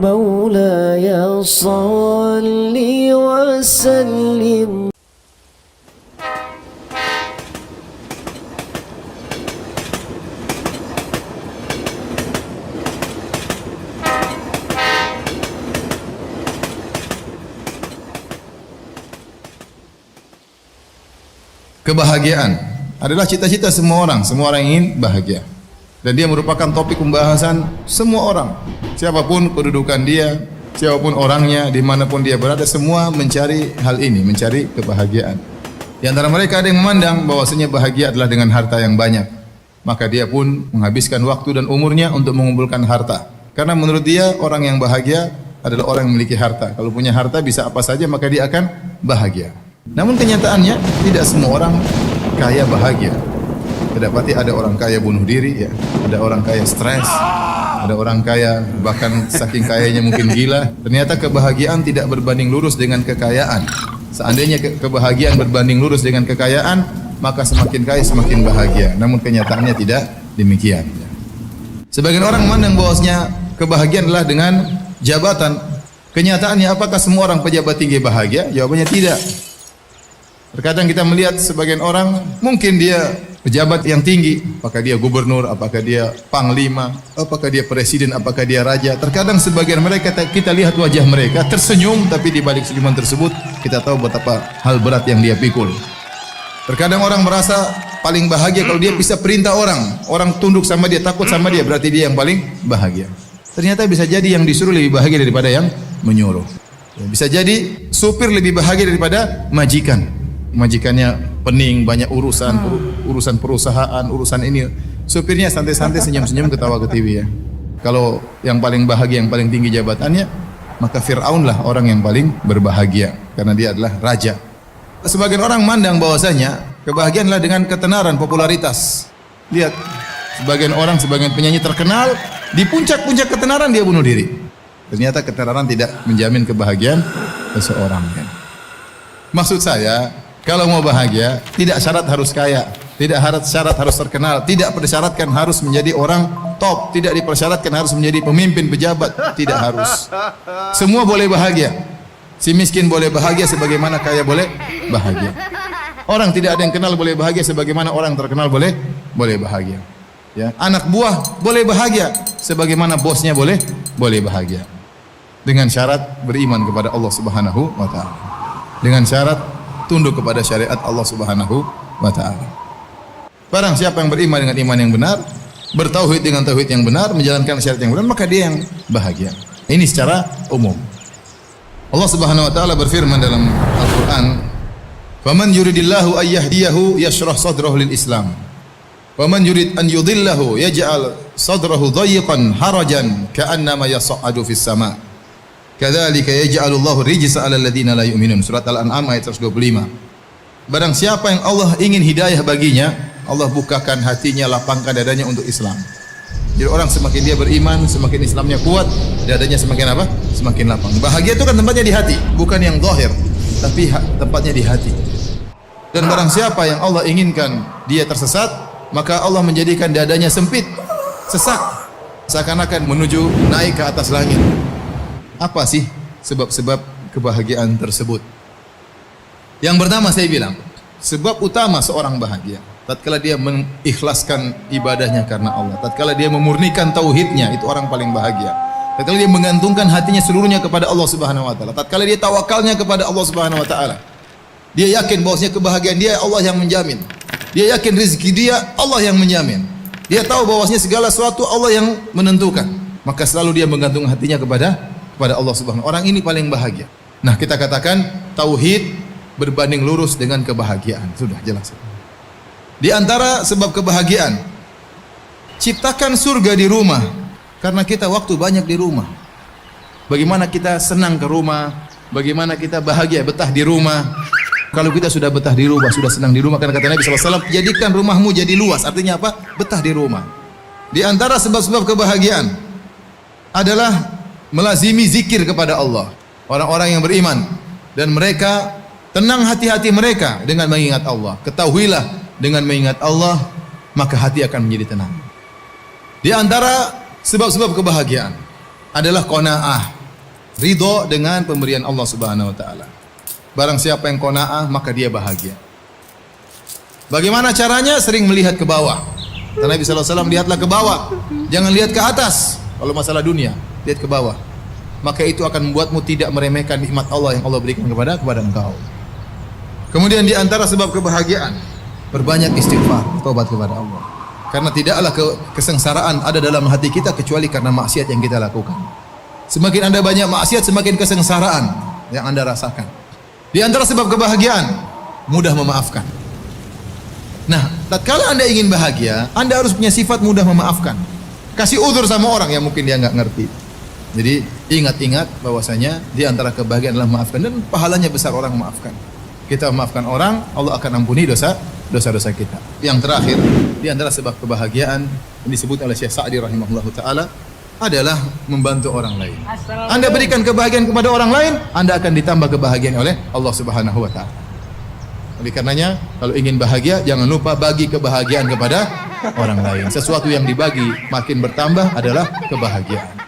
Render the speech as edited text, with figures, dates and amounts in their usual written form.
مولاي صل وسلم. Kebahagiaan adalah cita-cita semua orang. Semua orang ingin bahagia. Dan dia merupakan topik pembahasan semua orang. Siapapun kedudukan dia, siapapun orangnya, dimanapun dia berada, semua mencari hal ini, mencari kebahagiaan. Di antara mereka ada yang memandang bahwasanya bahagia adalah dengan harta yang banyak. Maka dia pun menghabiskan waktu dan umurnya untuk mengumpulkan harta. Karena menurut dia orang yang bahagia adalah orang yang memiliki harta. Kalau punya harta bisa apa saja maka dia akan bahagia. Namun kenyataannya tidak semua orang kaya bahagia. Kedapati ada orang kaya bunuh diri, ya. Ada orang kaya stres, ada orang kaya bahkan saking kayanya mungkin gila. Ternyata kebahagiaan tidak berbanding lurus dengan kekayaan. Seandainya kebahagiaan berbanding lurus dengan kekayaan, maka semakin kaya semakin bahagia. Namun kenyataannya tidak demikian. Sebagian orang memandang bahwasanya kebahagiaan adalah dengan jabatan. Kenyataannya apakah semua orang pejabat tinggi bahagia? Jawabannya tidak. Terkadang kita melihat sebagian orang mungkin dia pejabat yang tinggi, apakah dia gubernur, apakah dia panglima, apakah dia presiden, apakah dia raja. Terkadang sebagian mereka kita lihat wajah mereka tersenyum, tapi di balik senyuman tersebut kita tahu betapa hal berat yang dia pikul. Terkadang orang merasa paling bahagia kalau dia bisa perintah orang tunduk sama dia, takut sama dia, berarti dia yang paling bahagia. Ternyata bisa jadi yang disuruh lebih bahagia daripada yang menyuruh. Bisa jadi supir lebih bahagia daripada majikan. Majikannya pening, banyak urusan perusahaan, urusan ini. Supirnya santai-santai, senyum-senyum, ketawa ke TV, ya. Kalau yang paling bahagia, yang paling tinggi jabatannya, maka Fir'aun lah orang yang paling berbahagia karena dia adalah raja. Sebagian orang mandang bahwasanya kebahagiaan adalah dengan ketenaran, popularitas. Lihat, sebagian penyanyi terkenal di puncak-puncak ketenaran dia bunuh diri. Ternyata ketenaran tidak menjamin kebahagiaan seseorang, ya. Maksud saya, kalau mau bahagia, tidak syarat harus kaya, tidak syarat harus terkenal, tidak persyaratkan harus menjadi orang top, tidak dipersyaratkan harus menjadi pemimpin, pejabat, tidak harus. Semua boleh bahagia. Si miskin boleh bahagia sebagaimana kaya boleh bahagia. Orang tidak ada yang kenal boleh bahagia sebagaimana orang terkenal boleh bahagia. Ya, anak buah boleh bahagia sebagaimana bosnya boleh bahagia. Dengan syarat beriman kepada Allah Subhanahu wa taala. Dengan syarat tunduk kepada syariat Allah Subhanahu wa taala. Barang siapa yang beriman dengan iman yang benar, bertauhid dengan tauhid yang benar, menjalankan syariat yang benar, maka dia yang bahagia. Ini secara umum. Allah Subhanahu wa taala berfirman dalam Al-Qur'an, "Faman yuridillahu ayyahdiyahu yashrah sadrahu lil Islam. Wa man yurid an yudhillahu yaj'al sadrahu dhayiqan harajan ka'annama yas'adu fis sama'. Kadzalika yaj'alullahu rijsa 'alal ladzina la yu'minun." Surat Al-An'am ayat 125. Barang siapa yang Allah ingin hidayah baginya, Allah bukakan hatinya, lapangkan dadanya untuk Islam. Jadi orang semakin dia beriman, semakin Islamnya kuat, dadanya semakin apa? Semakin lapang. Bahagia itu kan tempatnya di hati, bukan yang zahir, tapi tempatnya di hati. Dan barang siapa yang Allah inginkan dia tersesat, maka Allah menjadikan dadanya sempit, sesak, seakan-akan menuju naik ke atas langit. Apa sih sebab-sebab kebahagiaan tersebut? Yang pertama saya bilang, sebab utama seorang bahagia tatkala dia mengikhlaskan ibadahnya karena Allah, tatkala dia memurnikan tauhidnya, itu orang paling bahagia. Tatkala dia menggantungkan hatinya seluruhnya kepada Allah Subhanahu wa taala, tatkala dia tawakalnya kepada Allah Subhanahu wa taala. Dia yakin bahwasanya kebahagiaan dia Allah yang menjamin. Dia yakin rezeki dia Allah yang menjamin. Dia tahu bahwasanya segala sesuatu Allah yang menentukan. Maka selalu dia menggantung hatinya kepada Allah Subhanahu. Orang ini paling bahagia. Nah, kita katakan tauhid berbanding lurus dengan kebahagiaan. Sudah jelas. Di antara sebab kebahagiaan, ciptakan surga di rumah. Karena kita waktu banyak di rumah. Bagaimana kita senang ke rumah, bagaimana kita bahagia betah di rumah. Kalau kita sudah betah di rumah, sudah senang di rumah, karena kata Nabi SAW, jadikan rumahmu jadi luas. Artinya apa? Betah di rumah. Di antara sebab-sebab kebahagiaan adalah melazimi zikir kepada Allah. Orang-orang yang beriman dan mereka tenang hati-hati mereka dengan mengingat Allah. Ketahuilah dengan mengingat Allah maka hati akan menjadi tenang. Di antara sebab-sebab kebahagiaan adalah qanaah, ridho dengan pemberian Allah Subhanahu wa taala. Barang siapa yang qanaah, maka dia bahagia. Bagaimana caranya? Sering melihat ke bawah. Kata Nabi sallallahu alaihi wasallam, lihatlah ke bawah, jangan lihat ke atas. Kalau masalah dunia, lihat ke bawah. Maka itu akan membuatmu tidak meremehkan nikmat Allah yang Allah berikan kepada engkau. Kemudian di antara sebab kebahagiaan, berbanyak istighfar, taubat kepada Allah. Karena tidaklah kesengsaraan ada dalam hati kita kecuali karena maksiat yang kita lakukan. Semakin Anda banyak maksiat, semakin kesengsaraan yang Anda rasakan. Di antara sebab kebahagiaan, mudah memaafkan. Nah, tatkala Anda ingin bahagia, Anda harus punya sifat mudah memaafkan. Kasih uzur sama orang yang mungkin dia enggak ngerti. Jadi ingat-ingat bahwasanya di antara kebahagiaan adalah memaafkan, dan pahalanya besar orang memaafkan. Kita memaafkan orang, Allah akan ampuni dosa-dosa kita. Yang terakhir, di antara sebab kebahagiaan yang disebut oleh Syekh Sa'di rahimahullahu taala adalah membantu orang lain. Anda berikan kebahagiaan kepada orang lain, Anda akan ditambah kebahagiaan oleh Allah Subhanahu wa taala. Oleh karenanya, kalau ingin bahagia, jangan lupa bagi kebahagiaan kepada orang lain. Sesuatu yang dibagi makin bertambah adalah kebahagiaan.